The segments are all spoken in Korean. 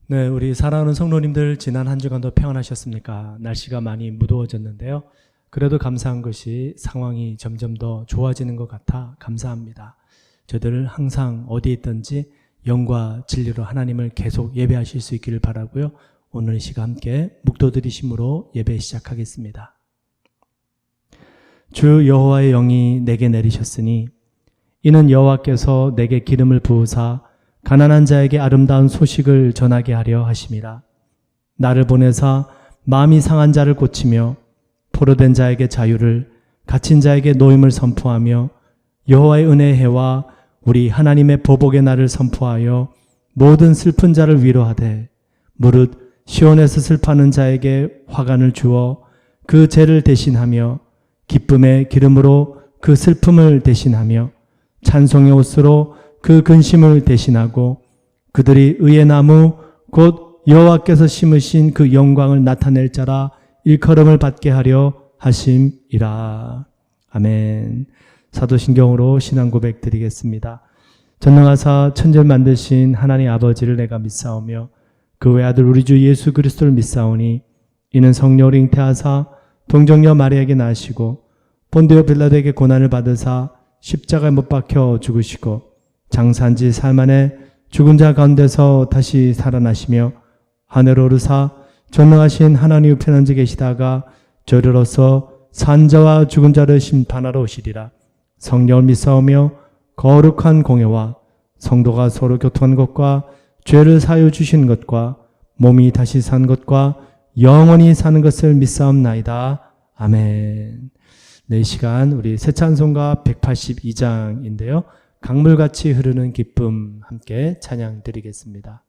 네, 우리 사랑하는 성도님들 지난 한 주간도 평안하셨습니까? 날씨가 많이 무더워졌는데요. 그래도 감사한 것이 상황이 점점 더 좋아지는 것 같아 감사합니다. 저들 항상 어디에 있든지 영과 진리로 하나님을 계속 예배하실 수 있기를 바라고요. 오늘 이 시간 함께 묵도드리심으로 예배 시작하겠습니다. 주 여호와의 영이 내게 내리셨으니 이는 여호와께서 내게 기름을 부으사 가난한 자에게 아름다운 소식을 전하게 하려 하심이라. 나를 보내사 마음이 상한 자를 고치며 포로된 자에게 자유를, 갇힌 자에게 노임을 선포하며 여호와의 은혜의 해와 우리 하나님의 보복의 날을 선포하여 모든 슬픈 자를 위로하되 무릇 시온에서 슬퍼하는 자에게 화관을 주어 그 죄를 대신하며 기쁨의 기름으로 그 슬픔을 대신하며 찬송의 옷으로 그 근심을 대신하고 그들이 의의 나무 곧 여호와께서 심으신 그 영광을 나타낼 자라 일컬음을 받게 하려 하심이라. 아멘. 사도신경으로 신앙 고백 드리겠습니다. 전능하사 천지를 만드신 하나님 아버지를 내가 믿사오며 그 외아들 우리 주 예수 그리스도를 믿사오니 이는 성령으로 잉태하사 동정녀 마리아에게 나시고 본디오 빌라도에게 고난을 받으사 십자가에 못 박혀 죽으시고 장사한 지 사흘 만에 죽은 자 가운데서 다시 살아나시며 하늘로 오르사 전능하신 하나님 우편 앉아 계시다가 저리로서 산 자와 죽은 자를 심판하러 오시리라. 성령을 믿사오며 거룩한 공예와 성도가 서로 교통한 것과 죄를 사하여 주시는 것과 몸이 다시 산 것과 영원히 사는 것을 믿사옵나이다. 아멘. 네, 이 시간 우리 새 찬송가 182장인데요. 강물같이 흐르는 기쁨 함께 찬양 드리겠습니다.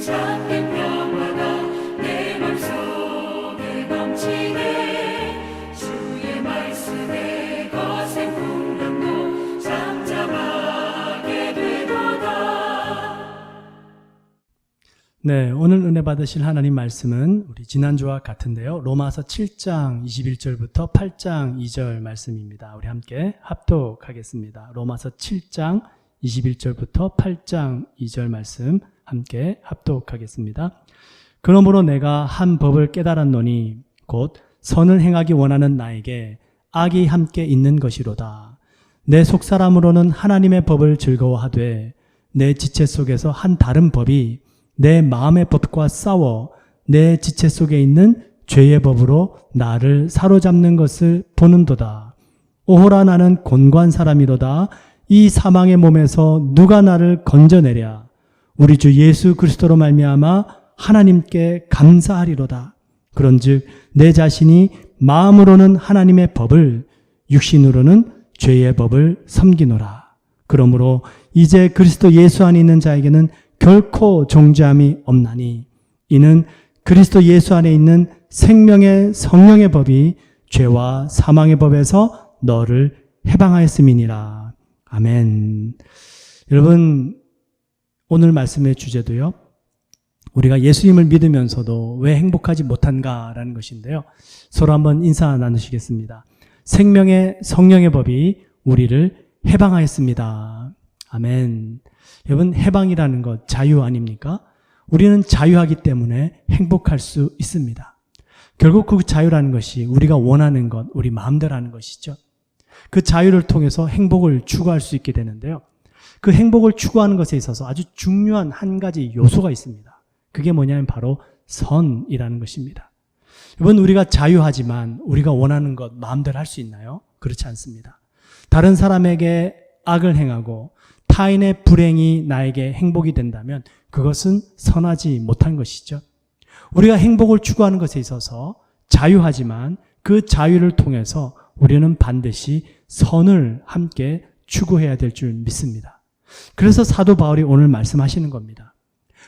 잠깐 평화가 내 맘속에 넘치네 주의 말 네, 오늘 은혜 받으실 하나님 말씀은 우리 지난주와 같은데요. 로마서 7장 21절부터 8장 2절 말씀입니다. 우리 함께 합독하겠습니다. 로마서 7장 21절부터 8장 2절 말씀 함께 합독하겠습니다. 그러므로 내가 한 법을 깨달았노니 곧 선을 행하기 원하는 나에게 악이 함께 있는 것이로다. 내 속사람으로는 하나님의 법을 즐거워하되 내 지체 속에서 한 다른 법이 내 마음의 법과 싸워 내 지체 속에 있는 죄의 법으로 나를 사로잡는 것을 보는도다. 오호라 나는 곤고한 사람이로다. 이 사망의 몸에서 누가 나를 건져내랴. 우리 주 예수 그리스도로 말미암아 하나님께 감사하리로다. 그런즉 내 자신이 마음으로는 하나님의 법을, 육신으로는 죄의 법을 섬기노라. 그러므로 이제 그리스도 예수 안에 있는 자에게는 결코 정죄함이 없나니 이는 그리스도 예수 안에 있는 생명의 성령의 법이 죄와 사망의 법에서 너를 해방하였음이니라. 아멘. 여러분, 오늘 말씀의 주제도요, 우리가 예수님을 믿으면서도 왜 행복하지 못한가라는 것인데요. 서로 한번 인사 나누시겠습니다. 생명의 성령의 법이 우리를 해방하였습니다. 아멘. 여러분, 해방이라는 것 자유 아닙니까? 우리는 자유하기 때문에 행복할 수 있습니다. 결국 그 자유라는 것이 우리가 원하는 것, 우리 마음대로 하는 것이죠. 그 자유를 통해서 행복을 추구할 수 있게 되는데요. 그 행복을 추구하는 것에 있어서 아주 중요한 한 가지 요소가 있습니다. 그게 뭐냐면 바로 선이라는 것입니다. 여러분, 우리가 자유하지만 우리가 원하는 것 마음대로 할 수 있나요? 그렇지 않습니다. 다른 사람에게 악을 행하고 타인의 불행이 나에게 행복이 된다면 그것은 선하지 못한 것이죠. 우리가 행복을 추구하는 것에 있어서 자유하지만 그 자유를 통해서 우리는 반드시 선을 함께 추구해야 될 줄 믿습니다. 그래서 사도 바울이 오늘 말씀하시는 겁니다.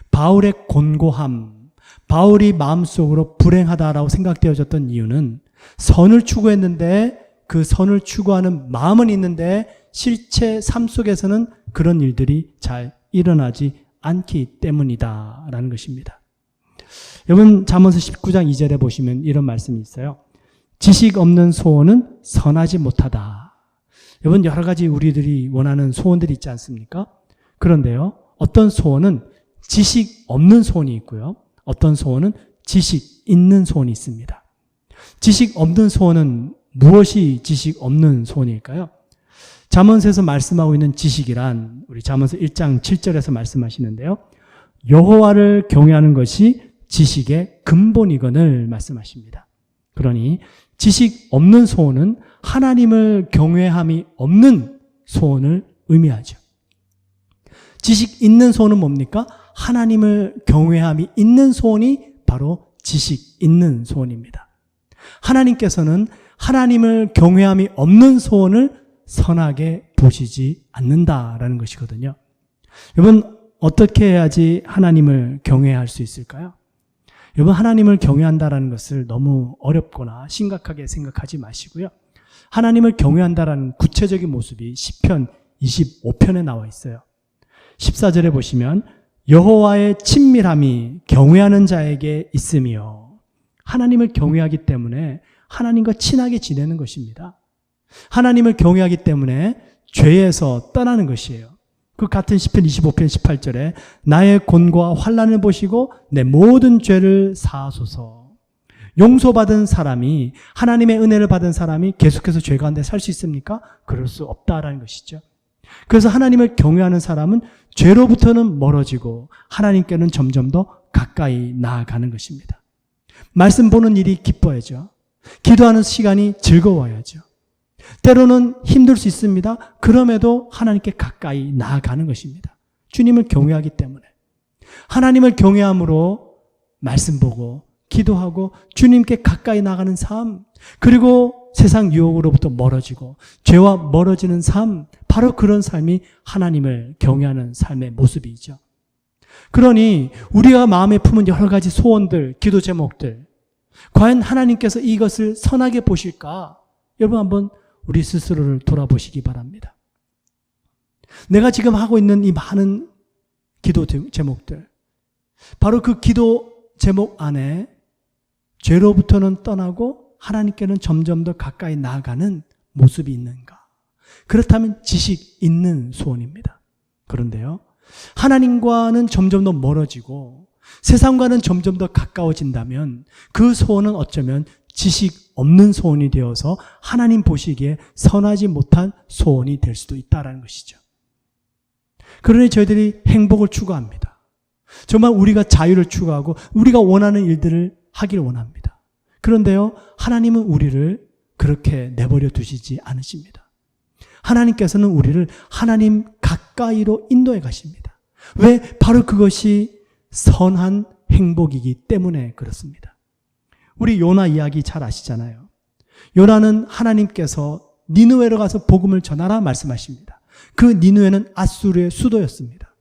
바울의 곤고함, 바울이 마음속으로 불행하다라고 생각되어졌던 이유는 선을 추구했는데 그 선을 추구하는 마음은 있는데 실제 삶 속에서는 그런 일들이 잘 일어나지 않기 때문이다 라는 것입니다. 여러분, 잠언서 19장 2절에 보시면 이런 말씀이 있어요. 지식 없는 소원은 선하지 못하다. 여러분, 여러 가지 우리들이 원하는 소원들이 있지 않습니까? 그런데요, 어떤 소원은 지식 없는 소원이 있고요, 어떤 소원은 지식 있는 소원이 있습니다. 지식 없는 소원은 무엇이 지식 없는 소원일까요? 잠언서에서 말씀하고 있는 지식이란 우리 잠언서 1장 7절에서 말씀하시는데요. 여호와를 경외하는 것이 지식의 근본이거늘 말씀하십니다. 그러니 지식 없는 소원은 하나님을 경외함이 없는 소원을 의미하죠. 지식 있는 소원은 뭡니까? 하나님을 경외함이 있는 소원이 바로 지식 있는 소원입니다. 하나님께서는 하나님을 경외함이 없는 소원을 선하게 보시지 않는다라는 것이거든요. 여러분, 어떻게 해야지 하나님을 경외할 수 있을까요? 여러분, 하나님을 경외한다라는 것을 너무 어렵거나 심각하게 생각하지 마시고요. 하나님을 경외한다라는 구체적인 모습이 시편 25편에 나와 있어요. 14절에 보시면 여호와의 친밀함이 경외하는 자에게 있으며, 하나님을 경외하기 때문에 하나님과 친하게 지내는 것입니다. 하나님을 경외하기 때문에 죄에서 떠나는 것이에요. 그 같은 시편 25편 18절에 나의 곤고와 환난을 보시고 내 모든 죄를 사하소서. 용서받은 사람이, 하나님의 은혜를 받은 사람이 계속해서 죄 가운데 살 수 있습니까? 그럴 수 없다라는 것이죠. 그래서 하나님을 경외하는 사람은 죄로부터는 멀어지고 하나님께는 점점 더 가까이 나아가는 것입니다. 말씀 보는 일이 기뻐야죠. 기도하는 시간이 즐거워야죠. 때로는 힘들 수 있습니다. 그럼에도 하나님께 가까이 나아가는 것입니다. 주님을 경외하기 때문에. 하나님을 경외함으로 말씀 보고 기도하고 주님께 가까이 나가는 삶, 그리고 세상 유혹으로부터 멀어지고 죄와 멀어지는 삶, 바로 그런 삶이 하나님을 경외하는 삶의 모습이죠. 그러니 우리가 마음에 품은 여러 가지 소원들, 기도 제목들, 과연 하나님께서 이것을 선하게 보실까? 여러분, 한번 우리 스스로를 돌아보시기 바랍니다. 내가 지금 하고 있는 이 많은 기도 제목들, 바로 그 기도 제목 안에 죄로부터는 떠나고 하나님께는 점점 더 가까이 나아가는 모습이 있는가? 그렇다면 지식 있는 소원입니다. 그런데요, 하나님과는 점점 더 멀어지고 세상과는 점점 더 가까워진다면 그 소원은 어쩌면 지식 없는 소원이 되어서 하나님 보시기에 선하지 못한 소원이 될 수도 있다는 것이죠. 그러니 저희들이 행복을 추구합니다. 정말 우리가 자유를 추구하고 우리가 원하는 일들을 하길 원합니다. 그런데요, 하나님은 우리를 그렇게 내버려 두시지 않으십니다. 하나님께서는 우리를 하나님 가까이로 인도해 가십니다. 왜? 바로 그것이 선한 행복이기 때문에 그렇습니다. 우리 요나 이야기 잘 아시잖아요. 요나는 하나님께서 니느웨로 가서 복음을 전하라 말씀하십니다. 그 니느웨는 아수르의 수도였습니다.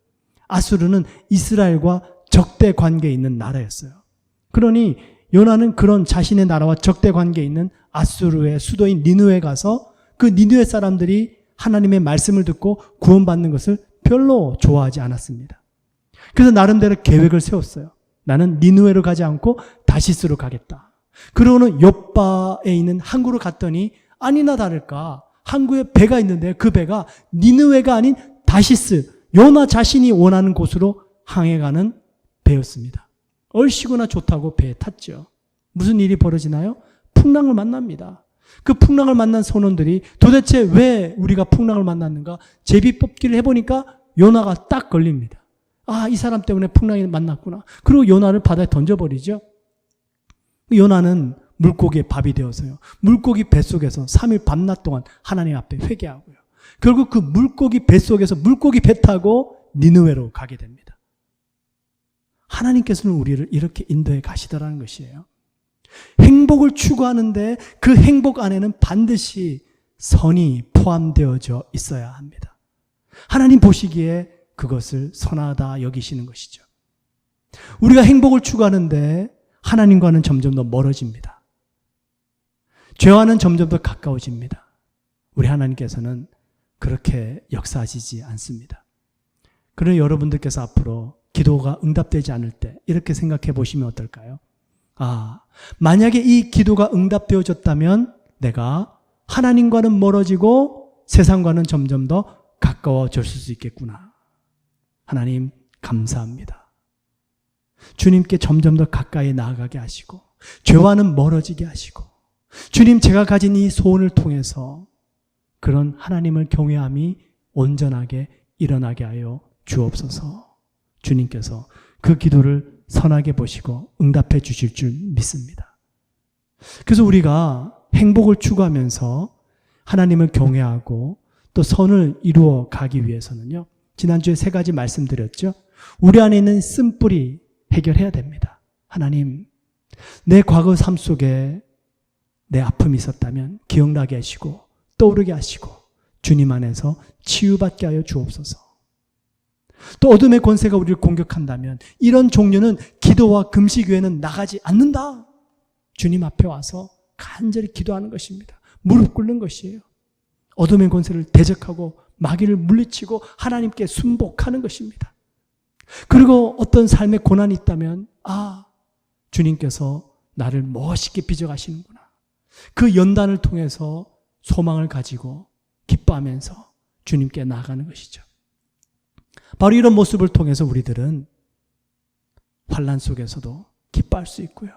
아수르는 이스라엘과 적대 관계에 있는 나라였어요. 그러니 요나는 그런 자신의 나라와 적대 관계에 있는 아수르의 수도인 니느웨에 가서 그 니느웨 사람들이 하나님의 말씀을 듣고 구원받는 것을 별로 좋아하지 않았습니다. 그래서 나름대로 계획을 세웠어요. 나는 니느웨로 가지 않고 다시스로 가겠다. 그러고는 욥바에 있는 항구로 갔더니 아니나 다를까 항구에 배가 있는데 그 배가 니느웨가 아닌 다시스, 요나 자신이 원하는 곳으로 항해가는 배였습니다. 얼씨구나 좋다고 배에 탔죠. 무슨 일이 벌어지나요? 풍랑을 만납니다. 그 풍랑을 만난 선원들이 도대체 왜 우리가 풍랑을 만났는가 제비 뽑기를 해보니까 요나가 딱 걸립니다. 아, 이 사람 때문에 풍랑이 만났구나. 그리고 요나를 바다에 던져버리죠. 요나는 물고기의 밥이 되어서요. 물고기 뱃속에서 3일 밤낮 동안 하나님 앞에 회개하고요. 결국 그 물고기 뱃속에서 물고기 배 타고 니느웨로 가게 됩니다. 하나님께서는 우리를 이렇게 인도해 가시더라는 것이에요. 행복을 추구하는데 그 행복 안에는 반드시 선이 포함되어져 있어야 합니다. 하나님 보시기에 그것을 선하다 여기시는 것이죠. 우리가 행복을 추구하는데 하나님과는 점점 더 멀어집니다. 죄와는 점점 더 가까워집니다. 우리 하나님께서는 그렇게 역사하시지 않습니다. 그러나 여러분들께서 앞으로 기도가 응답되지 않을 때 이렇게 생각해 보시면 어떨까요? 아, 만약에 이 기도가 응답되어졌다면 내가 하나님과는 멀어지고 세상과는 점점 더 가까워질 수 있겠구나. 하나님 감사합니다. 주님께 점점 더 가까이 나아가게 하시고 죄와는 멀어지게 하시고 주님 제가 가진 이 소원을 통해서 그런 하나님을 경외함이 온전하게 일어나게 하여 주옵소서. 주님께서 그 기도를 선하게 보시고 응답해 주실 줄 믿습니다. 그래서 우리가 행복을 추구하면서 하나님을 경외하고 또 선을 이루어 가기 위해서는요. 지난주에 3가지 말씀드렸죠. 우리 안에 있는 쓴뿌리 해결해야 됩니다. 하나님, 내 과거 삶 속에 내 아픔이 있었다면 기억나게 하시고 떠오르게 하시고 주님 안에서 치유받게 하여 주옵소서. 또 어둠의 권세가 우리를 공격한다면 이런 종류는 기도와 금식 외에는 나가지 않는다. 주님 앞에 와서 간절히 기도하는 것입니다. 무릎 꿇는 것이에요. 어둠의 권세를 대적하고 마귀를 물리치고 하나님께 순복하는 것입니다. 그리고 어떤 삶의 고난이 있다면 아, 주님께서 나를 멋있게 빚어가시는구나. 그 연단을 통해서 소망을 가지고 기뻐하면서 주님께 나아가는 것이죠. 바로 이런 모습을 통해서 우리들은 환난 속에서도 기뻐할 수 있고요.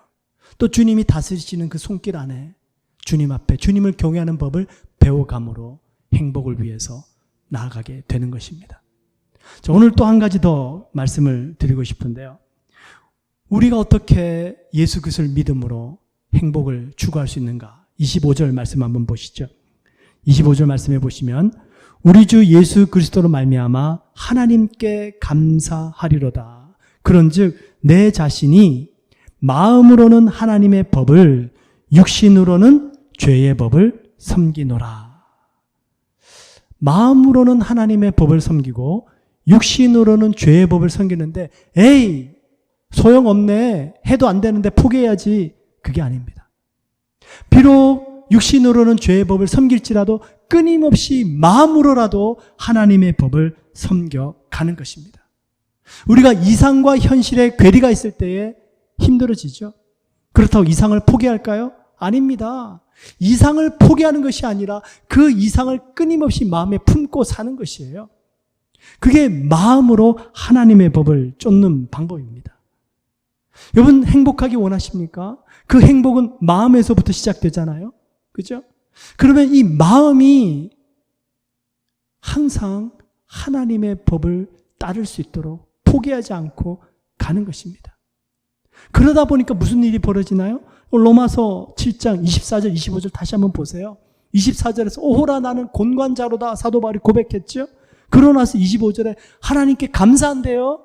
또 주님이 다스리시는 그 손길 안에 주님 앞에 주님을 경외하는 법을 배워감으로 행복을 위해서 나아가게 되는 것입니다. 자, 오늘 또 한 가지 더 말씀을 드리고 싶은데요. 우리가 어떻게 예수 그리스도를 믿음으로 행복을 추구할 수 있는가? 25절 말씀 한번 보시죠. 25절 말씀해 보시면 우리 주 예수 그리스도로 말미암아 하나님께 감사하리로다. 그런즉 내 자신이 마음으로는 하나님의 법을 육신으로는 죄의 법을 섬기노라. 마음으로는 하나님의 법을 섬기고 육신으로는 죄의 법을 섬기는데 에이 소용없네 해도 안 되는데 포기해야지 그게 아닙니다. 비록 육신으로는 죄의 법을 섬길지라도 끊임없이 마음으로라도 하나님의 법을 섬겨가는 것입니다. 우리가 이상과 현실의 괴리가 있을 때에 힘들어지죠. 그렇다고 이상을 포기할까요? 아닙니다. 이상을 포기하는 것이 아니라 그 이상을 끊임없이 마음에 품고 사는 것이에요. 그게 마음으로 하나님의 법을 쫓는 방법입니다. 여러분 행복하기 원하십니까? 그 행복은 마음에서부터 시작되잖아요. 그죠? 그러면 이 마음이 항상 하나님의 법을 따를 수 있도록 포기하지 않고 가는 것입니다. 그러다 보니까 무슨 일이 벌어지나요? 로마서 7장 24절 25절 다시 한번 보세요. 24절에서 오호라 나는 곤관자로다 사도 바울이 고백했죠. 그러고 나서 25절에 하나님께 감사한대요.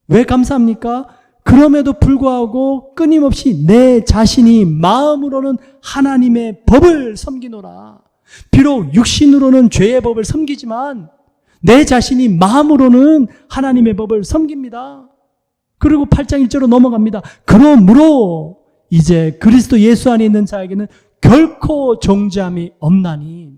왜 감사합니까? 그럼에도 불구하고 끊임없이 내 자신이 마음으로는 하나님의 법을 섬기노라. 비록 육신으로는 죄의 법을 섬기지만 내 자신이 마음으로는 하나님의 법을 섬깁니다. 그리고 8장 1절로 넘어갑니다. 그러므로 이제 그리스도 예수 안에 있는 자에게는 결코 정죄함이 없나니.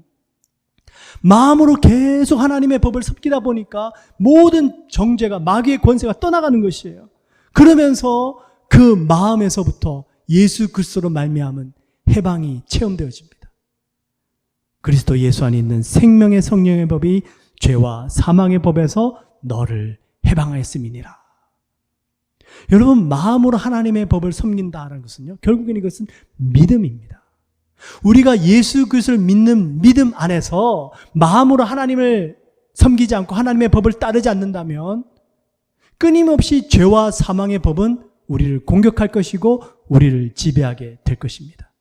마음으로 계속 하나님의 법을 섬기다 보니까 모든 정죄가 마귀의 권세가 떠나가는 것이에요. 그러면서 그 마음에서부터 예수 그리스도로 말미암은 해방이 체험되어집니다. 그리스도 예수 안에 있는 생명의 성령의 법이 죄와 사망의 법에서 너를 해방하였음이니라. 여러분 마음으로 하나님의 법을 섬긴다는 것은요, 결국엔 이것은 믿음입니다. 우리가 예수 그리스도를 믿는 믿음 안에서 마음으로 하나님을 섬기지 않고 하나님의 법을 따르지 않는다면 끊임없이 죄와 사망의 법은 우리를 공격할 것이고 우리를 지배하게 될 것입니다.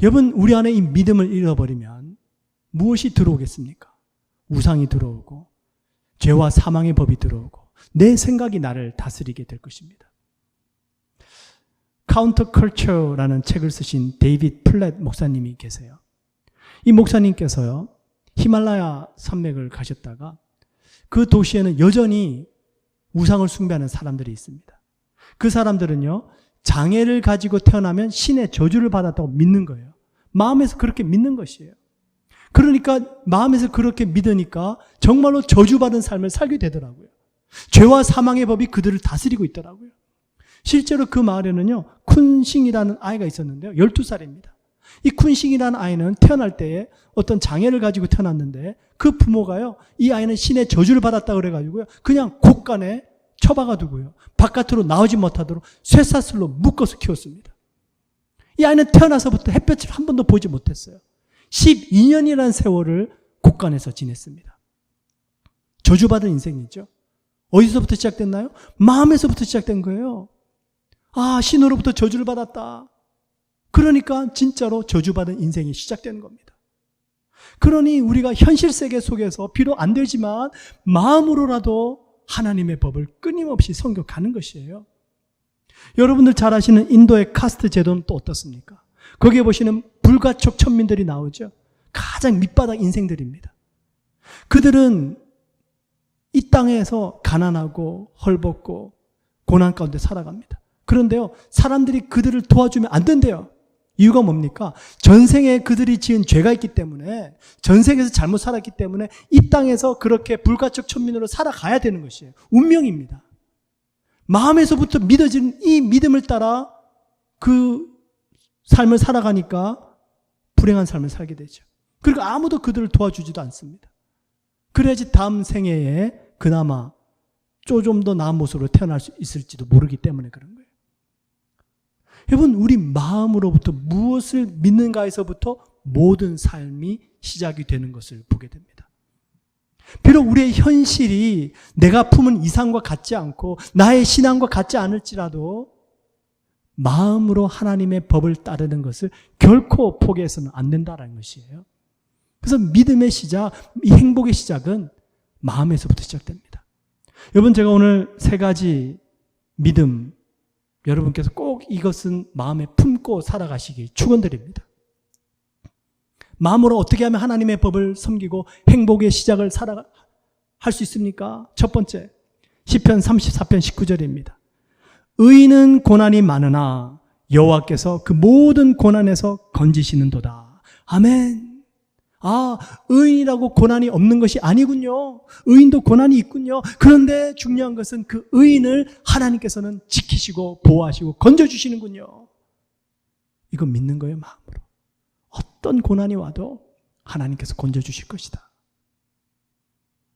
여러분 우리 안에 이 믿음을 잃어버리면 무엇이 들어오겠습니까? 우상이 들어오고 죄와 사망의 법이 들어오고 내 생각이 나를 다스리게 될 것입니다. 카운터 컬처라는 책을 쓰신 데이비드 플랫 목사님이 계세요. 이 목사님께서요, 히말라야 산맥을 가셨다가 그 도시에는 여전히 우상을 숭배하는 사람들이 있습니다. 그 사람들은요, 장애를 가지고 태어나면 신의 저주를 받았다고 믿는 거예요. 마음에서 그렇게 믿는 것이에요. 그러니까 마음에서 그렇게 믿으니까 정말로 저주받은 삶을 살게 되더라고요. 죄와 사망의 법이 그들을 다스리고 있더라고요. 실제로 그 마을에는요, 쿤싱이라는 아이가 있었는데요. 12살입니다. 이 쿤싱이라는 아이는 태어날 때에 어떤 장애를 가지고 태어났는데 그 부모가요, 이 아이는 신의 저주를 받았다고 그래가지고요, 그냥 곳간에 처박아 두고요, 바깥으로 나오지 못하도록 쇠사슬로 묶어서 키웠습니다. 이 아이는 태어나서부터 햇볕을 한 번도 보지 못했어요. 12년이라는 세월을 곳간에서 지냈습니다. 저주받은 인생이죠. 어디서부터 시작됐나요? 마음에서부터 시작된 거예요. 아, 신으로부터 저주를 받았다. 그러니까 진짜로 저주받은 인생이 시작되는 겁니다. 그러니 우리가 현실 세계 속에서 비록 안 되지만 마음으로라도 하나님의 법을 끊임없이 섬겨가는 것이에요. 여러분들 잘 아시는 인도의 카스트 제도는 또 어떻습니까? 거기에 보시는 불가촉 천민들이 나오죠. 가장 밑바닥 인생들입니다. 그들은 이 땅에서 가난하고 헐벗고 고난 가운데 살아갑니다. 그런데요, 사람들이 그들을 도와주면 안 된대요. 이유가 뭡니까? 전생에 그들이 지은 죄가 있기 때문에, 전생에서 잘못 살았기 때문에 이 땅에서 그렇게 불가촉 천민으로 살아가야 되는 것이에요. 운명입니다. 마음에서부터 믿어지는 이 믿음을 따라 그 삶을 살아가니까 불행한 삶을 살게 되죠. 그리고 아무도 그들을 도와주지도 않습니다. 그래야지 다음 생애에 그나마 좀 더 나은 모습으로 태어날 수 있을지도 모르기 때문에 그런 거예요. 여러분, 우리 마음으로부터 무엇을 믿는가에서부터 모든 삶이 시작이 되는 것을 보게 됩니다. 비록 우리의 현실이 내가 품은 이상과 같지 않고 나의 신앙과 같지 않을지라도 마음으로 하나님의 법을 따르는 것을 결코 포기해서는 안 된다는 것이에요. 그래서 믿음의 시작, 이 행복의 시작은 마음에서부터 시작됩니다. 여러분, 제가 오늘 세 가지 믿음, 여러분께서 꼭 이것은 마음에 품고 살아가시길 축원드립니다. 마음으로 어떻게 하면 하나님의 법을 섬기고 행복의 시작을 할 수 있습니까? 첫 번째, 시편 34편 19절입니다. 의인은 고난이 많으나 여호와께서 그 모든 고난에서 건지시는도다. 아멘. 아, 의인이라고 고난이 없는 것이 아니군요. 의인도 고난이 있군요. 그런데 중요한 것은 그 의인을 하나님께서는 지키시고 보호하시고 건져주시는군요. 이거 믿는 거예요, 마음으로. 어떤 고난이 와도 하나님께서 건져주실 것이다.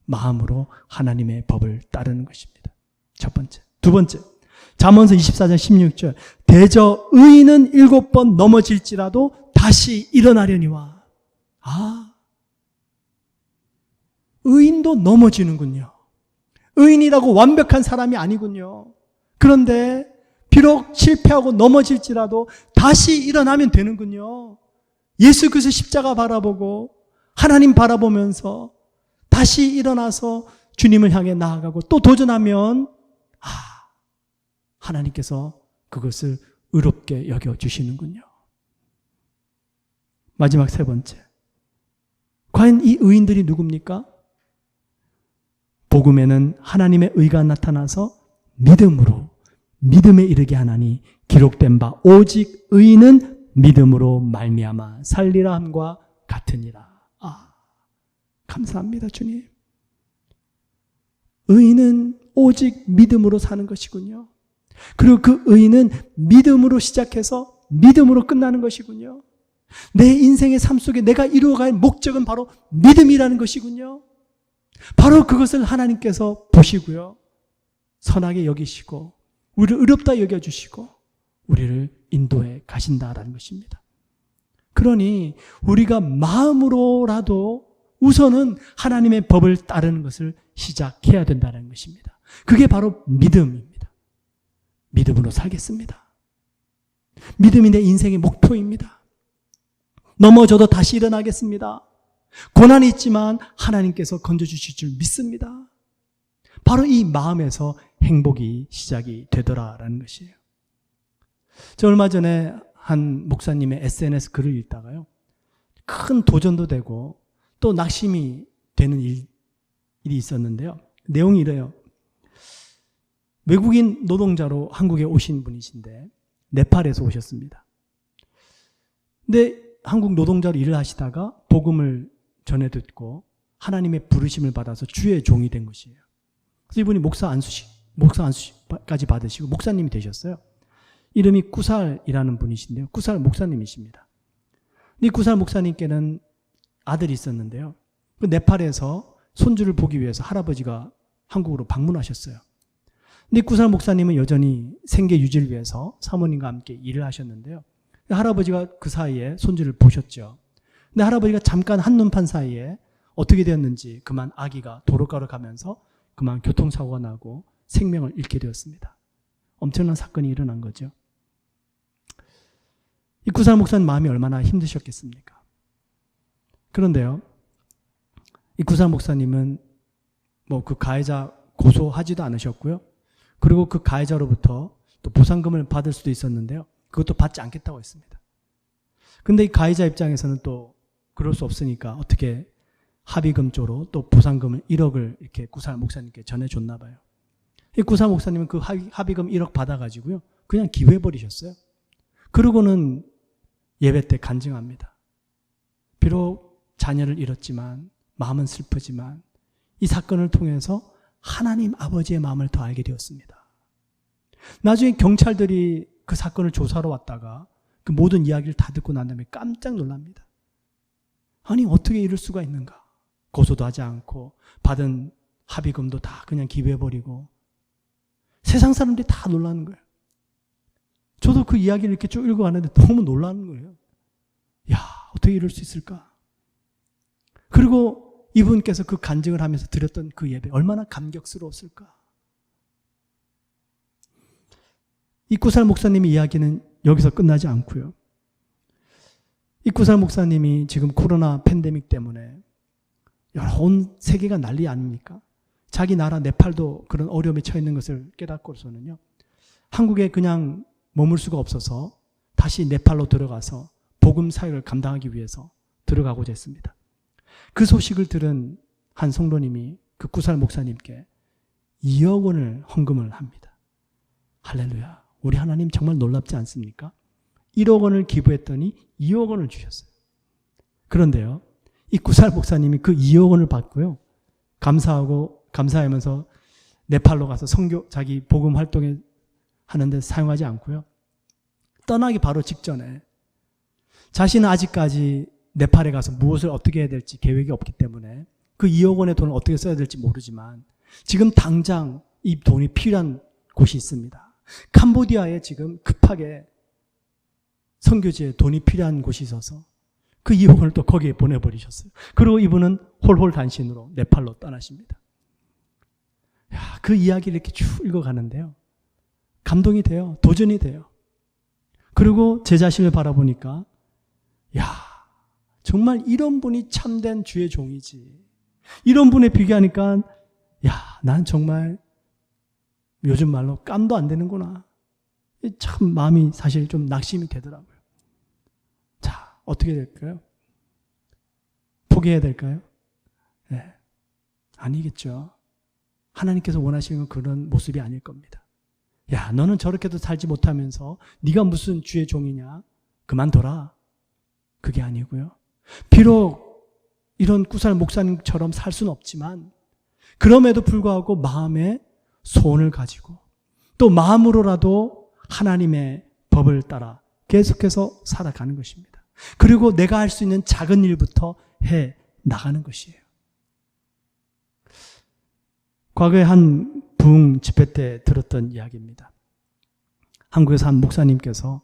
마음으로 하나님의 법을 따르는 것입니다. 첫 번째. 두 번째. 잠언서 24장 16절. 대저 의인은 7번 넘어질지라도 다시 일어나려니와. 아, 의인도 넘어지는군요. 의인이라고 완벽한 사람이 아니군요. 그런데 비록 실패하고 넘어질지라도 다시 일어나면 되는군요. 예수 그리스도 십자가 바라보고 하나님 바라보면서 다시 일어나서 주님을 향해 나아가고 또 도전하면 하나님께서 그것을 의롭게 여겨주시는군요. 마지막 세 번째. 과연 이 의인들이 누굽니까? 복음에는 하나님의 의가 나타나서 믿음에 이르게 하나니 기록된 바 오직 의인은 믿음으로 말미암아 살리라 함과 같으니라. 감사합니다, 주님. 의인은 오직 믿음으로 사는 것이군요. 그리고 그 의인은 믿음으로 시작해서 믿음으로 끝나는 것이군요. 내 인생의 삶 속에 내가 이루어갈 목적은 바로 믿음이라는 것이군요. 바로 그것을 하나님께서 보시고요. 선하게 여기시고 우리를 의롭다 여겨주시고 우리를 인도해 가신다라는 것입니다. 그러니 우리가 마음으로라도 우선은 하나님의 법을 따르는 것을 시작해야 된다는 것입니다. 그게 바로 믿음입니다. 믿음으로 살겠습니다. 믿음이 내 인생의 목표입니다. 넘어져도 다시 일어나겠습니다. 고난이 있지만 하나님께서 건져주실 줄 믿습니다. 바로 이 마음에서 행복이 시작이 되더라라는 것이에요. 저 얼마 전에 한 목사님의 SNS 글을 읽다가요. 큰 도전도 되고 또 낙심이 되는 일이 있었는데요. 내용이 이래요. 외국인 노동자로 한국에 오신 분이신데 네팔에서 오셨습니다. 근데 한국 노동자로 일을 하시다가 복음을 전해 듣고 하나님의 부르심을 받아서 주의 종이 된 것이에요. 그래서 이분이 목사 안수까지 받으시고 목사님이 되셨어요. 이름이 꾸살이라는 분이신데요. 꾸살 목사님이십니다. 이 꾸살 목사님께는 아들이 있었는데요. 그 네팔에서 손주를 보기 위해서 할아버지가 한국으로 방문하셨어요. 근데 꾸살 목사님은 여전히 생계 유지를 위해서 사모님과 함께 일을 하셨는데요. 할아버지가 그 사이에 손주를 보셨죠. 근데 할아버지가 잠깐 한눈판 사이에 어떻게 되었는지 그만 아기가 도로가로 가면서 그만 교통사고가 나고 생명을 잃게 되었습니다. 엄청난 사건이 일어난 거죠. 이 꾸살 목사님 마음이 얼마나 힘드셨겠습니까? 그런데요, 이 꾸살 목사님은 그 가해자 고소하지도 않으셨고요. 그리고 그 가해자로부터 또 보상금을 받을 수도 있었는데요. 그것도 받지 않겠다고 했습니다. 근데 이 가해자 입장에서는 또 그럴 수 없으니까 어떻게 합의금 쪽으로 또 보상금을 1억을 이렇게 꾸살 목사님께 전해줬나 봐요. 이 꾸살 목사님은 그 합의금 1억 받아가지고요. 그냥 기부해버리셨어요. 그러고는 예배 때 간증합니다. 비록 자녀를 잃었지만 마음은 슬프지만 이 사건을 통해서 하나님 아버지의 마음을 더 알게 되었습니다. 나중에 경찰들이 그 사건을 조사하러 왔다가 그 모든 이야기를 다 듣고 난 다음에 깜짝 놀랍니다. 아니 어떻게 이럴 수가 있는가. 고소도 하지 않고 받은 합의금도 다 그냥 기부해버리고 세상 사람들이 다 놀라는 거예요. 저도 그 이야기를 이렇게 쭉 읽어가는데 너무 놀라는 거예요. 야, 어떻게 이럴 수 있을까. 그리고 이분께서 그 간증을 하면서 드렸던 그 예배 얼마나 감격스러웠을까. 이 꾸살 목사님의 이야기는 여기서 끝나지 않고요. 이 꾸살 목사님이 지금 코로나 팬데믹 때문에 온 세계가 난리 아닙니까? 자기 나라 네팔도 그런 어려움에 처해 있는 것을 깨닫고서는요. 한국에 그냥 머물 수가 없어서 다시 네팔로 들어가서 복음 사역을 감당하기 위해서 들어가고자 했습니다. 그 소식을 들은 한 성도님이 그 꾸살 목사님께 2억 원을 헌금을 합니다. 할렐루야. 우리 하나님 정말 놀랍지 않습니까? 1억 원을 기부했더니 2억 원을 주셨어요. 그런데요, 이 구살 목사님이 그 2억 원을 받고요. 감사하면서 네팔로 가서 자기 복음 활동에 하는데 사용하지 않고요. 떠나기 바로 직전에 자신은 아직까지 네팔에 가서 무엇을 어떻게 해야 될지 계획이 없기 때문에 그 2억 원의 돈을 어떻게 써야 될지 모르지만 지금 당장 이 돈이 필요한 곳이 있습니다. 캄보디아에 지금 급하게 선교지에 돈이 필요한 곳이 있어서 그 2억 원을 또 거기에 보내버리셨어요. 그리고 이분은 홀홀단신으로 네팔로 떠나십니다. 그 이야기를 이렇게 쭉 읽어가는데요. 감동이 돼요. 도전이 돼요. 그리고 제 자신을 바라보니까 정말 이런 분이 참된 주의 종이지. 이런 분에 비교하니까 난 정말 요즘 말로 깜도 안 되는구나. 참 마음이 사실 좀 낙심이 되더라고요. 자, 어떻게 될까요? 포기해야 될까요? 네. 아니겠죠. 하나님께서 원하시는 건 그런 모습이 아닐 겁니다. 너는 저렇게도 살지 못하면서 네가 무슨 주의 종이냐? 그만둬라. 그게 아니고요. 비록 이런 구살 목사님처럼 살 수는 없지만 그럼에도 불구하고 마음에 소원을 가지고 또 마음으로라도 하나님의 법을 따라 계속해서 살아가는 것입니다. 그리고 내가 할 수 있는 작은 일부터 해 나가는 것이에요. 과거에 한 부흥 집회 때 들었던 이야기입니다. 한국에서 한 목사님께서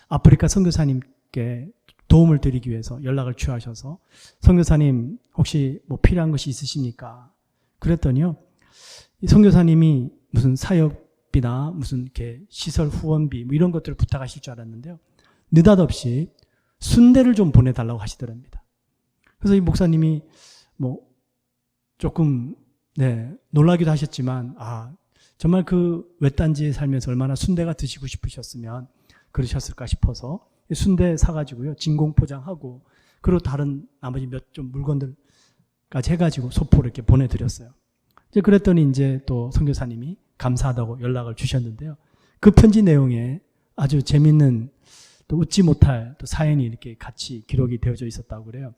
아프리카 선교사님께 도움을 드리기 위해서 연락을 취하셔서 선교사님 혹시 뭐 필요한 것이 있으십니까? 그랬더니요. 이 선교사님이 무슨 사역비나 무슨 이렇게 시설 후원비 뭐 이런 것들을 부탁하실 줄 알았는데요. 느닷없이 순대를 좀 보내달라고 하시더랍니다. 그래서 이 목사님이 뭐 조금 놀라기도 하셨지만 정말 그 외딴지에 살면서 얼마나 순대가 드시고 싶으셨으면 그러셨을까 싶어서 순대 사가지고요. 진공 포장하고 그리고 다른 나머지 몇 좀 물건들까지 해가지고 소포로 이렇게 보내드렸어요. 이제 그랬더니 이제 또 선교사님이 감사하다고 연락을 주셨는데요. 그 편지 내용에 아주 재밌는 또 웃지 못할 또 사연이 이렇게 같이 기록이 되어져 있었다고 그래요.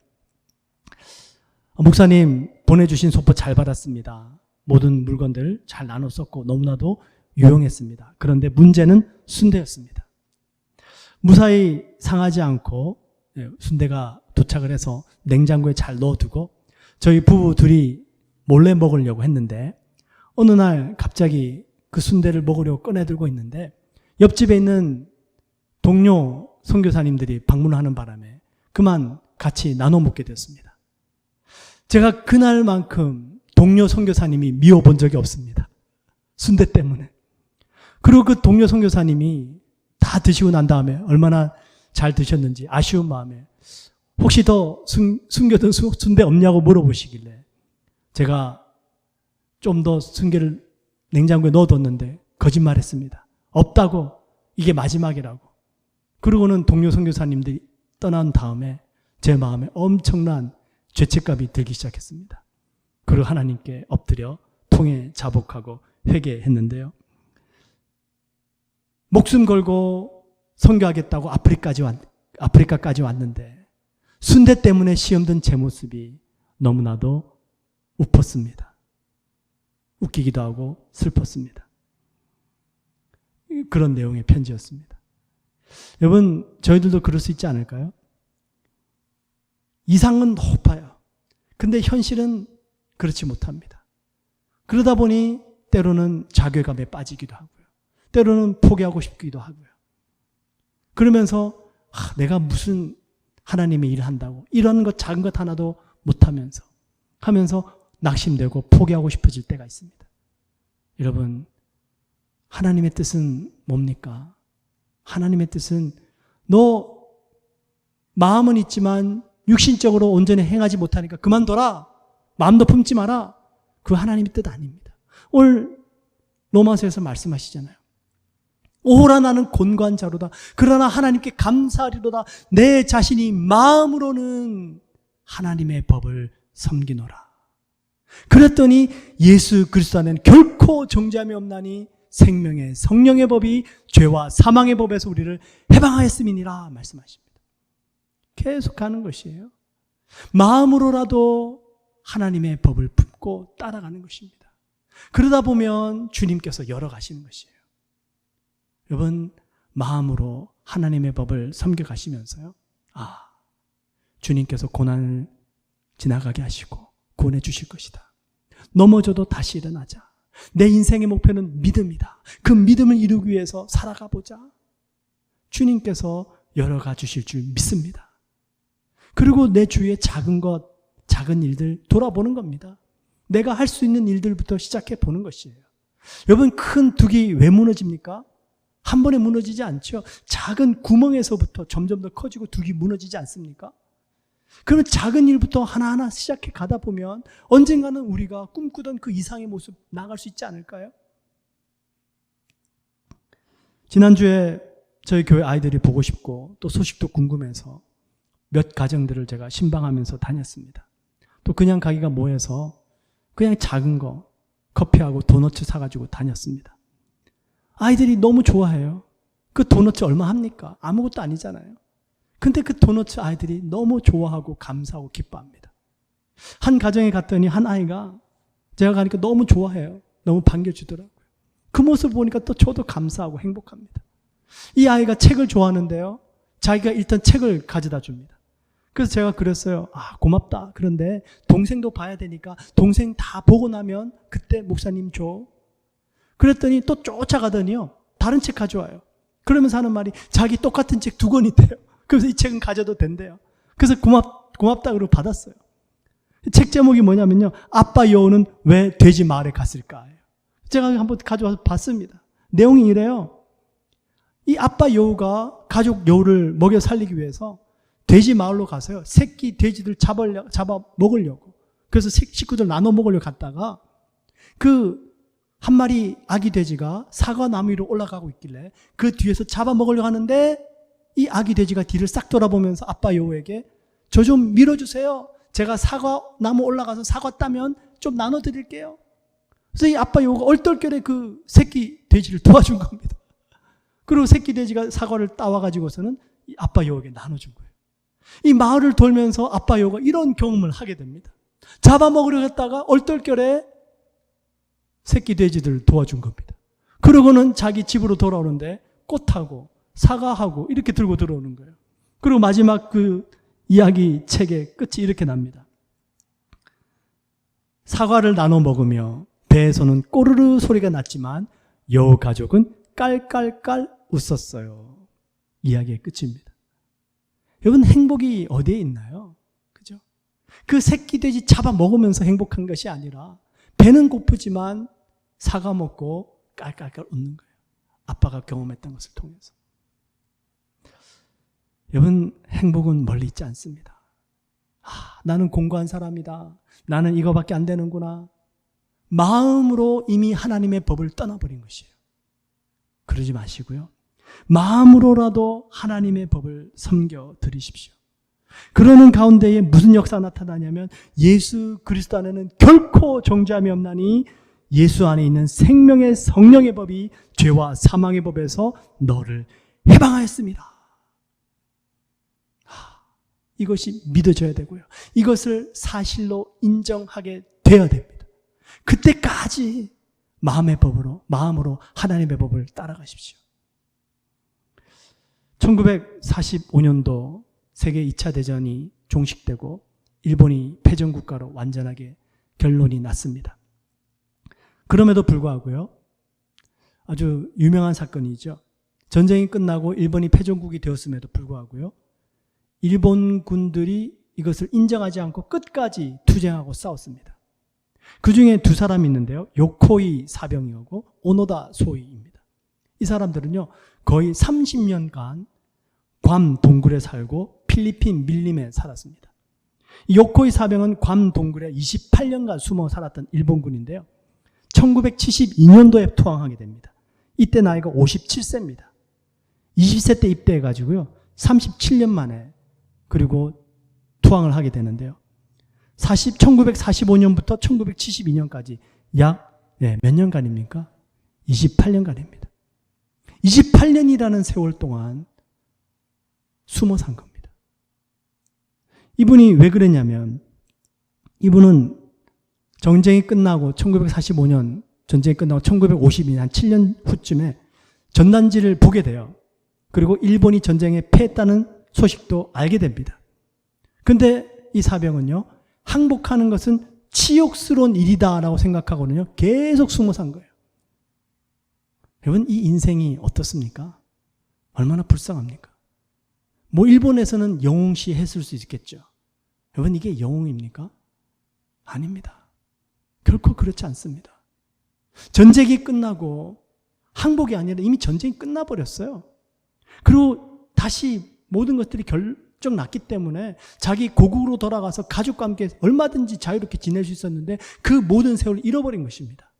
목사님 보내주신 소포 잘 받았습니다. 모든 물건들 잘 나눠 썼고 너무나도 유용했습니다. 그런데 문제는 순대였습니다. 무사히 상하지 않고 순대가 도착을 해서 냉장고에 잘 넣어두고 저희 부부 둘이 몰래 먹으려고 했는데 어느 날 갑자기 그 순대를 먹으려고 꺼내들고 있는데 옆집에 있는 동료 선교사님들이 방문하는 바람에 그만 같이 나눠 먹게 되었습니다. 제가 그날만큼 동료 선교사님이 미워본 적이 없습니다. 순대 때문에. 그리고 그 동료 선교사님이 다 드시고 난 다음에 얼마나 잘 드셨는지 아쉬운 마음에 혹시 더 숨겨둔 순대 없냐고 물어보시길래 제가 좀 더 순대를 냉장고에 넣어뒀는데 거짓말했습니다. 없다고, 이게 마지막이라고. 그러고는 동료 선교사님들이 떠난 다음에 제 마음에 엄청난 죄책감이 들기 시작했습니다. 그리고 하나님께 엎드려 통해 자복하고 회개했는데요. 목숨 걸고 선교하겠다고 아프리카까지 왔는데 순대 때문에 시험 든 제 모습이 너무나도 웃었습니다. 웃기기도 하고 슬펐습니다. 그런 내용의 편지였습니다. 여러분, 저희들도 그럴 수 있지 않을까요? 이상은 높아요. 근데 현실은 그렇지 못합니다. 그러다 보니 때로는 자괴감에 빠지기도 하고요. 때로는 포기하고 싶기도 하고요. 그러면서 내가 무슨 하나님의 일을 한다고 이런 것 작은 것 하나도 못하면서 낙심되고 포기하고 싶어질 때가 있습니다. 여러분, 하나님의 뜻은 뭡니까? 하나님의 뜻은 너 마음은 있지만 육신적으로 온전히 행하지 못하니까 그만둬라. 마음도 품지 마라. 그 하나님의 뜻 아닙니다. 오늘 로마서에서 말씀하시잖아요. 오라 나는 곤고한 자로다. 그러나 하나님께 감사하리로다. 내 자신이 마음으로는 하나님의 법을 섬기노라. 그랬더니 예수 그리스도 안에는 결코 정죄함이 없나니 생명의 성령의 법이 죄와 사망의 법에서 우리를 해방하였음이니라 말씀하십니다. 계속 가는 것이에요. 마음으로라도 하나님의 법을 품고 따라가는 것입니다. 그러다 보면 주님께서 열어가시는 것이에요. 여러분, 마음으로 하나님의 법을 섬겨가시면서요, 주님께서 고난을 지나가게 하시고 구원해 주실 것이다. 넘어져도 다시 일어나자. 내 인생의 목표는 믿음이다. 그 믿음을 이루기 위해서 살아가 보자. 주님께서 열어가 주실 줄 믿습니다. 그리고 내 주위의 작은 것, 작은 일들 돌아보는 겁니다. 내가 할 수 있는 일들부터 시작해 보는 것이에요. 여러분, 큰 둑이 왜 무너집니까? 한 번에 무너지지 않죠. 작은 구멍에서부터 점점 더 커지고 둑이 무너지지 않습니까? 그러면 작은 일부터 하나하나 시작해 가다 보면 언젠가는 우리가 꿈꾸던 그 이상의 모습 나갈 수 있지 않을까요? 지난주에 저희 교회 아이들이 보고 싶고 또 소식도 궁금해서 몇 가정들을 제가 신방하면서 다녔습니다. 또 그냥 가기가 뭐해서 그냥 작은 거 커피하고 도넛 사가지고 다녔습니다. 아이들이 너무 좋아해요. 그 도넛 얼마 합니까? 아무것도 아니잖아요. 근데 그 도넛 아이들이 너무 좋아하고 감사하고 기뻐합니다. 한 가정에 갔더니 한 아이가 제가 가니까 너무 좋아해요. 너무 반겨주더라고요. 그 모습을 보니까 또 저도 감사하고 행복합니다. 이 아이가 책을 좋아하는데요, 자기가 일단 책을 가져다 줍니다. 그래서 제가 그랬어요. 고맙다. 그런데 동생도 봐야 되니까 동생 다 보고 나면 그때 목사님 줘. 그랬더니 또 쫓아가더니요, 다른 책 가져와요. 그러면서 하는 말이 자기 똑같은 책 2권 있대요. 그래서 이 책은 가져도 된대요. 그래서 고맙다 그러고 받았어요. 책 제목이 뭐냐면요, 아빠 여우는 왜 돼지 마을에 갔을까? 제가 한번 가져와서 봤습니다. 내용이 이래요. 이 아빠 여우가 가족 여우를 먹여 살리기 위해서 돼지 마을로 가서요, 새끼 돼지들 잡아 먹으려고, 그래서 식구들 나눠 먹으려고 갔다가 그 한 마리 아기 돼지가 사과나무 위로 올라가고 있길래 그 뒤에서 잡아 먹으려고 하는데 이 아기 돼지가 뒤를 싹 돌아보면서 아빠 여우에게 저 좀 밀어주세요. 제가 사과나무 올라가서 사과 따면 좀 나눠드릴게요. 그래서 이 아빠 여우가 얼떨결에 그 새끼 돼지를 도와준 겁니다. 그리고 새끼 돼지가 사과를 따와가지고서는 이 아빠 여우에게 나눠준 거예요. 이 마을을 돌면서 아빠 여우가 이런 경험을 하게 됩니다. 잡아먹으려 했다가 얼떨결에 새끼 돼지들을 도와준 겁니다. 그러고는 자기 집으로 돌아오는데 꽃하고 사과하고 이렇게 들고 들어오는 거예요. 그리고 마지막 그 이야기 책의 끝이 이렇게 납니다. 사과를 나눠 먹으며 배에서는 꼬르르 소리가 났지만 여우 가족은 깔깔깔 웃었어요. 이야기의 끝입니다. 여러분, 행복이 어디에 있나요? 그죠? 그 새끼 돼지 잡아 먹으면서 행복한 것이 아니라 배는 고프지만 사과 먹고 깔깔깔 웃는 거예요. 아빠가 경험했던 것을 통해서. 여러분, 행복은 멀리 있지 않습니다. 나는 공고한 사람이다. 나는 이거밖에 안 되는구나. 마음으로 이미 하나님의 법을 떠나버린 것이에요. 그러지 마시고요, 마음으로라도 하나님의 법을 섬겨 드리십시오. 그러는 가운데에 무슨 역사가 나타나냐면 예수 그리스도 안에는 결코 정죄함이 없나니 예수 안에 있는 생명의 성령의 법이 죄와 사망의 법에서 너를 해방하였습니다. 이것이 믿어져야 되고요, 이것을 사실로 인정하게 되어야 됩니다. 그때까지 마음으로 하나님의 법을 따라가십시오. 1945년도 세계 2차 대전이 종식되고 일본이 패전국가로 완전하게 결론이 났습니다. 그럼에도 불구하고요, 아주 유명한 사건이죠. 전쟁이 끝나고 일본이 패전국이 되었음에도 불구하고요, 일본 군들이 이것을 인정하지 않고 끝까지 투쟁하고 싸웠습니다. 그 중에 2사람이 있는데요, 요코이 사병이고 오노다 소이입니다. 이 사람들은요, 거의 30년간 괌 동굴에 살고 필리핀 밀림에 살았습니다. 요코이 사병은 괌 동굴에 28년간 숨어 살았던 일본군인데요, 1972년도에 투항하게 됩니다. 이때 나이가 57세입니다. 20세 때 입대해가지고요, 37년 만에 그리고 투항을 하게 되는데요, 1945년부터 1972년까지 약 몇 년간입니까? 28년간입니다. 28년이라는 세월 동안 숨어 산 겁니다. 이분이 왜 그랬냐면 이분은 전쟁이 끝나고 1945년 전쟁이 끝나고 1952년 한 7년 후쯤에 전단지를 보게 돼요. 그리고 일본이 전쟁에 패했다는 소식도 알게 됩니다. 근데 이 사병은요, 항복하는 것은 치욕스러운 일이다라고 생각하고는요, 계속 숨어 산 거예요. 여러분, 이 인생이 어떻습니까? 얼마나 불쌍합니까? 뭐 일본에서는 영웅시 했을 수 있겠죠. 여러분, 이게 영웅입니까? 아닙니다. 결코 그렇지 않습니다. 전쟁이 끝나고 항복이 아니라 이미 전쟁이 끝나버렸어요. 그리고 다시 모든 것들이 결정 났기 때문에 자기 고국으로 돌아가서 가족과 함께 얼마든지 자유롭게 지낼 수 있었는데 그 모든 세월을 잃어버린 것입니다.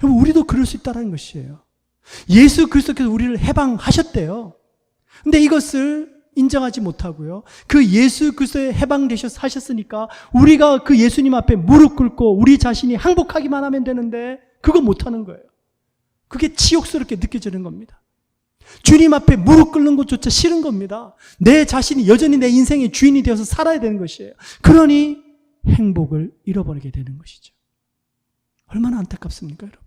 여러분, 우리도 그럴 수 있다는 것이에요. 예수 그리스도께서 우리를 해방하셨대요. 근데 이것을 인정하지 못하고요, 그 예수 그리스도에 해방되셔서 하셨으니까 우리가 그 예수님 앞에 무릎 꿇고 우리 자신이 항복하기만 하면 되는데 그거 못하는 거예요. 그게 치욕스럽게 느껴지는 겁니다. 주님 앞에 무릎 꿇는 것조차 싫은 겁니다. 내 자신이 여전히 내 인생의 주인이 되어서 살아야 되는 것이에요. 그러니 행복을 잃어버리게 되는 것이죠. 얼마나 안타깝습니까, 여러분?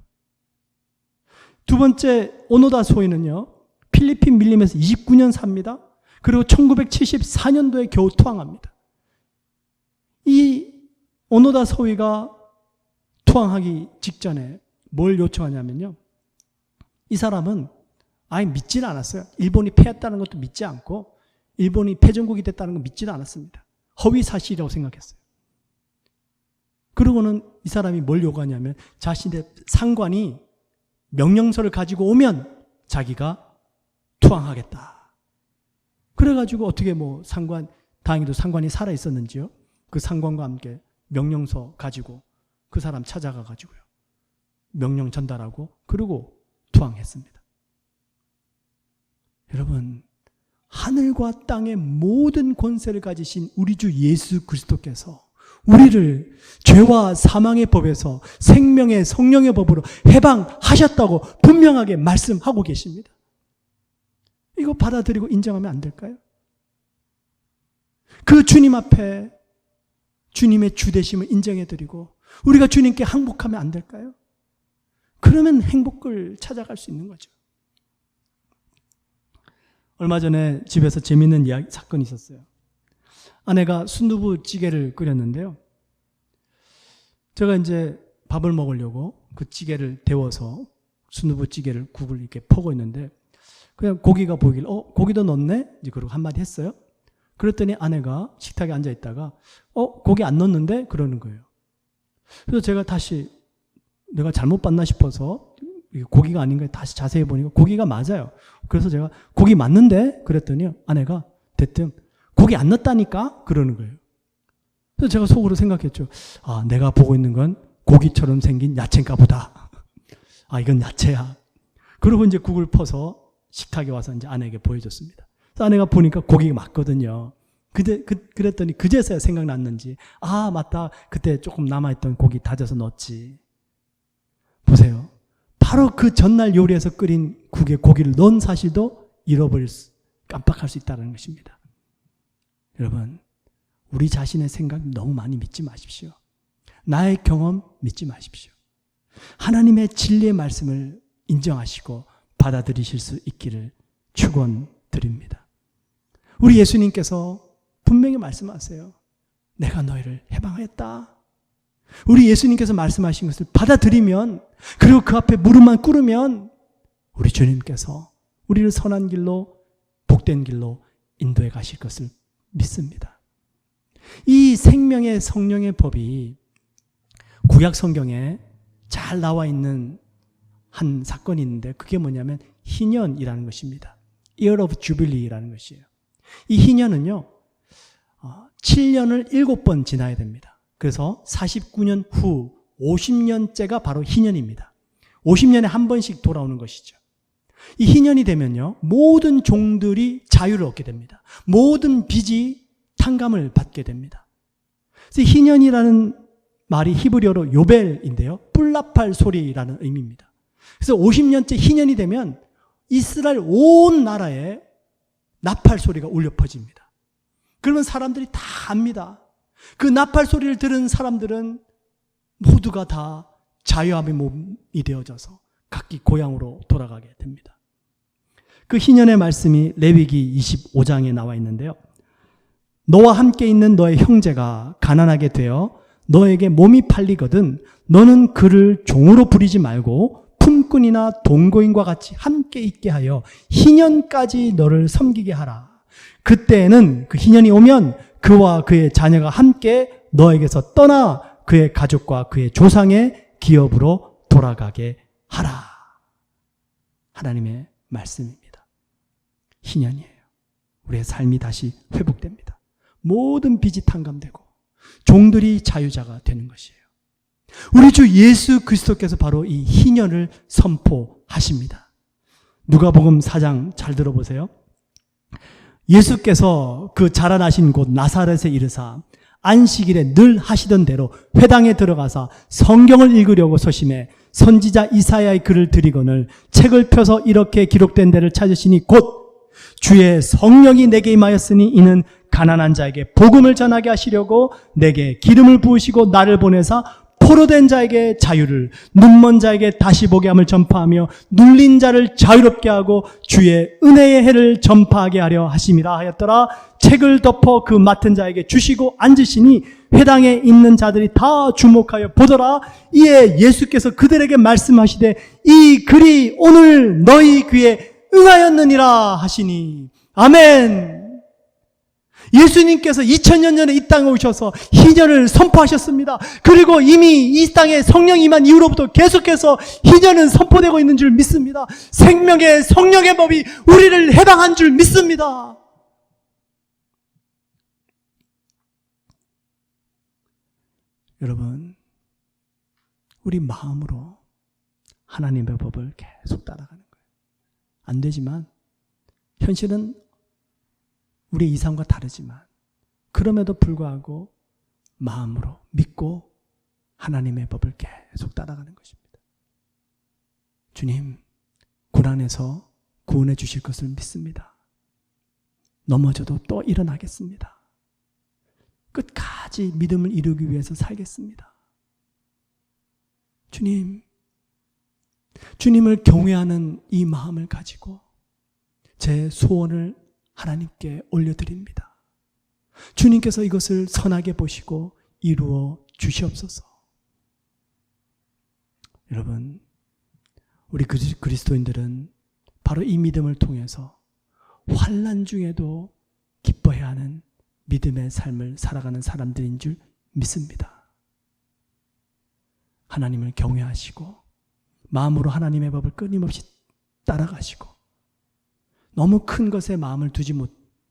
두 번째, 오노다 소위는요, 필리핀 밀림에서 29년 삽니다. 그리고 1974년도에 겨우 투항합니다. 이 오노다 소위가 투항하기 직전에 뭘 요청하냐면요, 이 사람은 아예 믿지는 않았어요. 일본이 패했다는 것도 믿지 않고 일본이 패전국이 됐다는 거 믿지는 않았습니다. 허위 사실이라고 생각했어요. 그러고는 이 사람이 뭘 요구하냐면 자신의 상관이 명령서를 가지고 오면 자기가 투항하겠다. 그래가지고 어떻게 다행히도 상관이 살아있었는지요, 그 상관과 함께 명령서 가지고 그 사람 찾아가가지고요, 명령 전달하고 그리고 투항했습니다. 여러분, 하늘과 땅의 모든 권세를 가지신 우리 주 예수 그리스도께서 우리를 죄와 사망의 법에서 생명의 성령의 법으로 해방하셨다고 분명하게 말씀하고 계십니다. 이거 받아들이고 인정하면 안 될까요? 그 주님 앞에 주님의 주되심을 인정해드리고 우리가 주님께 항복하면 안 될까요? 그러면 행복을 찾아갈 수 있는 거죠. 얼마 전에 집에서 재밌는 사건이 있었어요. 아내가 순두부찌개를 끓였는데요, 제가 이제 밥을 먹으려고 그 찌개를 데워서 순두부찌개를 국을 이렇게 퍼고 있는데 그냥 고기가 보이길래 고기도 넣었네? 이제 그러고 한마디 했어요. 그랬더니 아내가 식탁에 앉아 있다가 고기 안 넣었는데? 그러는 거예요. 그래서 제가 다시 내가 잘못 봤나 싶어서 고기가 아닌가 다시 자세히 보니까 고기가 맞아요. 그래서 제가 고기 맞는데? 그랬더니 아내가 대뜸 고기 안 넣었다니까? 그러는 거예요. 그래서 제가 속으로 생각했죠. 내가 보고 있는 건 고기처럼 생긴 야채인가 보다. 이건 야채야. 그러고 이제 국을 퍼서 식탁에 와서 이제 아내에게 보여줬습니다. 그래서 아내가 보니까 고기가 맞거든요. 그랬더니 그제서야 생각났는지, 맞다. 그때 조금 남아있던 고기 다져서 넣었지. 보세요. 바로 그 전날 요리해서 끓인 국에 고기를 넣은 사실도 깜빡할 수 있다는 것입니다. 여러분, 우리 자신의 생각 너무 많이 믿지 마십시오. 나의 경험 믿지 마십시오. 하나님의 진리의 말씀을 인정하시고 받아들이실 수 있기를 축원드립니다. 우리 예수님께서 분명히 말씀하세요. 내가 너희를 해방했다. 우리 예수님께서 말씀하신 것을 받아들이면, 그리고 그 앞에 무릎만 꿇으면 우리 주님께서 우리를 선한 길로, 복된 길로 인도해 가실 것을 믿습니다. 이 생명의 성령의 법이 구약 성경에 잘 나와 있는 한 사건이 있는데, 그게 뭐냐면 희년이라는 것입니다. Year of Jubilee라는 것이에요. 이 희년은요, 7년을 7번 지나야 됩니다. 그래서 49년 후 50년째가 바로 희년입니다. 50년에 한 번씩 돌아오는 것이죠. 이 희년이 되면요, 모든 종들이 자유를 얻게 됩니다. 모든 빚이 탕감을 받게 됩니다. 그래서 희년이라는 말이 히브리어로 요벨인데요, 뿔나팔 소리라는 의미입니다. 그래서 50년째 희년이 되면 이스라엘 온 나라에 나팔 소리가 울려 퍼집니다. 그러면 사람들이 다 압니다. 그 나팔 소리를 들은 사람들은 모두가 다 자유함의 몸이 되어져서 각기 고향으로 돌아가게 됩니다. 그 희년의 말씀이 레위기 25장에 나와 있는데요. 너와 함께 있는 너의 형제가 가난하게 되어 너에게 몸이 팔리거든 너는 그를 종으로 부리지 말고 품꾼이나 동거인과 같이 함께 있게 하여 희년까지 너를 섬기게 하라. 그때에는 그 희년이 오면 그와 그의 자녀가 함께 너에게서 떠나 그의 가족과 그의 조상의 기업으로 돌아가게 하라. 하나님의 말씀입니다. 희년이에요. 우리의 삶이 다시 회복됩니다. 모든 빚이 탕감되고 종들이 자유자가 되는 것이에요. 우리 주 예수 그리스도께서 바로 이 희년을 선포하십니다. 누가복음 4장 잘 들어보세요. 예수께서 그 자라나신 곳 나사렛에 이르사 안식일에 늘 하시던 대로 회당에 들어가서 성경을 읽으려고 소심해 선지자 이사야의 글을 들이거늘 책을 펴서 이렇게 기록된 데를 찾으시니 곧 주의 성령이 내게 임하였으니 이는 가난한 자에게 복음을 전하게 하시려고 내게 기름을 부으시고 나를 보내사 포로된 자에게 자유를, 눈먼 자에게 다시 보게 함을 전파하며 눌린 자를 자유롭게 하고 주의 은혜의 해를 전파하게 하려 하심이라 하였더라. 책을 덮어 그 맡은 자에게 주시고 앉으시니 회당에 있는 자들이 다 주목하여 보더라. 이에 예수께서 그들에게 말씀하시되 이 글이 오늘 너희 귀에 응하였느니라 하시니. 아멘. 예수님께서 2000년 전에 이 땅에 오셔서 희년을 선포하셨습니다. 그리고 이미 이 땅에 성령이 임한 이후로부터 계속해서 희년은 선포되고 있는 줄 믿습니다. 생명의 성령의 법이 우리를 해방한 줄 믿습니다. 여러분, 우리 마음으로 하나님의 법을 계속 따라가는 거예요. 안 되지만 현실은 우리의 이상과 다르지만 그럼에도 불구하고 마음으로 믿고 하나님의 법을 계속 따라가는 것입니다. 주님, 고난에서 구원해 주실 것을 믿습니다. 넘어져도 또 일어나겠습니다. 끝까지 믿음을 이루기 위해서 살겠습니다. 주님, 주님을 경외하는 이 마음을 가지고 제 소원을 하나님께 올려드립니다. 주님께서 이것을 선하게 보시고 이루어 주시옵소서. 여러분, 우리 그리스도인들은 바로 이 믿음을 통해서 환난 중에도 기뻐해야 하는 믿음의 삶을 살아가는 사람들인 줄 믿습니다. 하나님을 경외하시고 마음으로 하나님의 법을 끊임없이 따라가시고 너무 큰 것에 마음을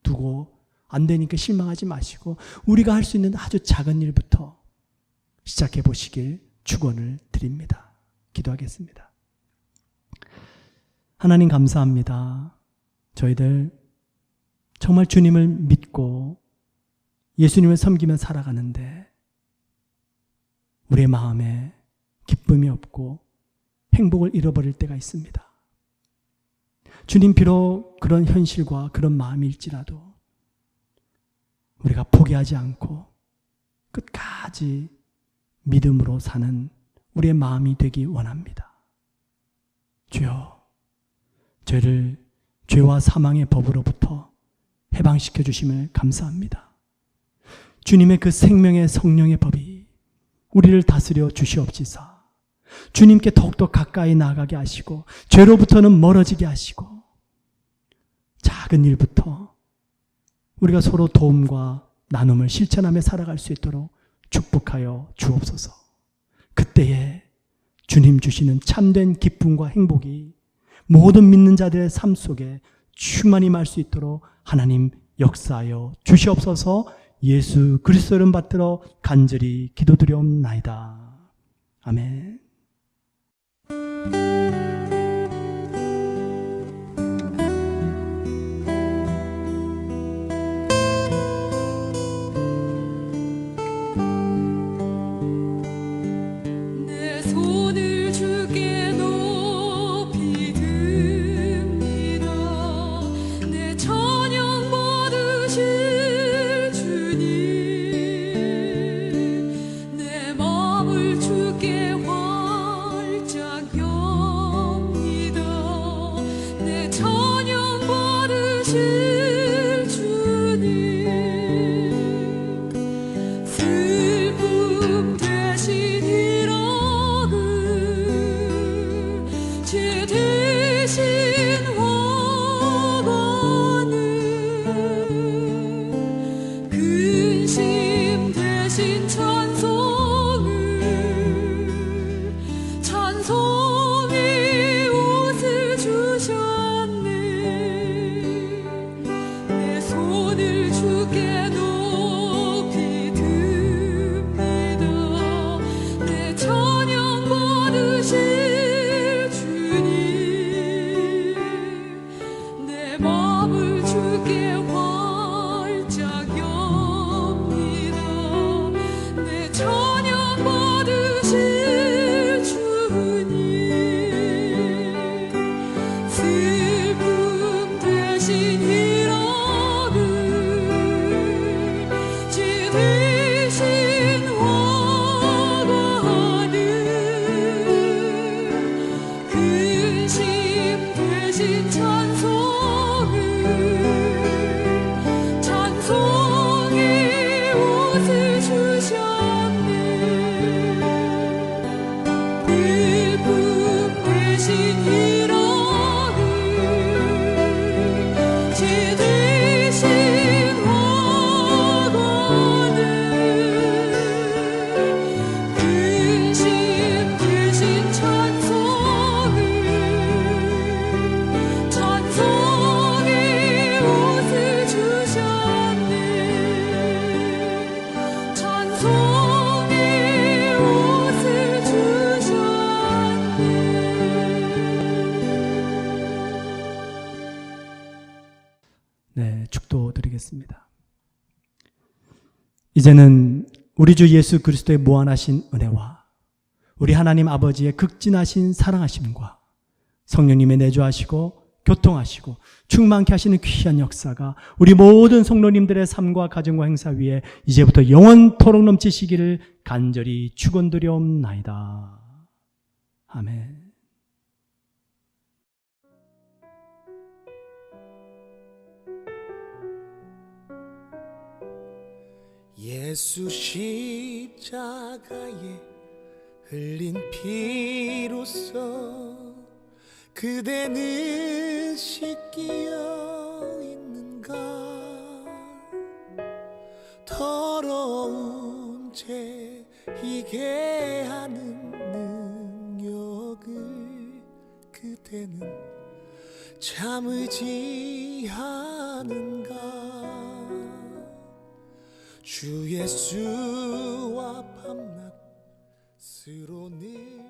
두고 안 되니까 실망하지 마시고 우리가 할 수 있는 아주 작은 일부터 시작해 보시길 축원을 드립니다. 기도하겠습니다. 하나님 감사합니다. 저희들 정말 주님을 믿고 예수님을 섬기며 살아가는데 우리의 마음에 기쁨이 없고 행복을 잃어버릴 때가 있습니다. 주님, 비록 그런 현실과 그런 마음일지라도 우리가 포기하지 않고 끝까지 믿음으로 사는 우리의 마음이 되기 원합니다. 주여, 저희를 죄와 사망의 법으로부터 해방시켜 주심을 감사합니다. 주님의 그 생명의 성령의 법이 우리를 다스려 주시옵시사. 주님께 더욱더 가까이 나아가게 하시고 죄로부터는 멀어지게 하시고 작은 일부터 우리가 서로 도움과 나눔을 실천하며 살아갈 수 있도록 축복하여 주옵소서. 그때에 주님 주시는 참된 기쁨과 행복이 모든 믿는 자들의 삶 속에 충만히 임할 수 있도록 하나님 역사하여 주시옵소서. 예수 그리스도 이름 받들어 간절히 기도드리옵나이다. 아멘. 내 찬양 받으실 대신 찬송의 옷을 주셨네. 내 손을 주께 높이 듭니다. 내 찬양 받으실 주님, 내 마음을 주께 활짝 엽니다. 내 찬양 받으실 주님, 슬픔 대신 희락을, 지 대신 화관을, 근심 대신 찬송을, 찬송의 옷을 주셨네. 슬픔 대신 희락을, 지 대신 화관을, 근심 대신 찬송을, 찬송의 옷을 주셨네. 찬송의 옷을 주셨네. 네, 축도드리겠습니다. 이제는 우리 주 예수 그리스도의 무한하신 은혜와 우리 하나님 아버지의 극진하신 사랑하심과 성령님의 내주하시고 교통하시고 충만케 하시는 귀한 역사가 우리 모든 성도님들의 삶과 가정과 행사 위에 이제부터 영원토록 넘치시기를 간절히 축원드리옵나이다. 아멘. 예수 십자가에 흘린 피로써 그대는 씻기어 있는가? 더러운 죄 이게 하는 능력을 그대는 참 의지하는가? 주 예수와 밤낮 스로 늘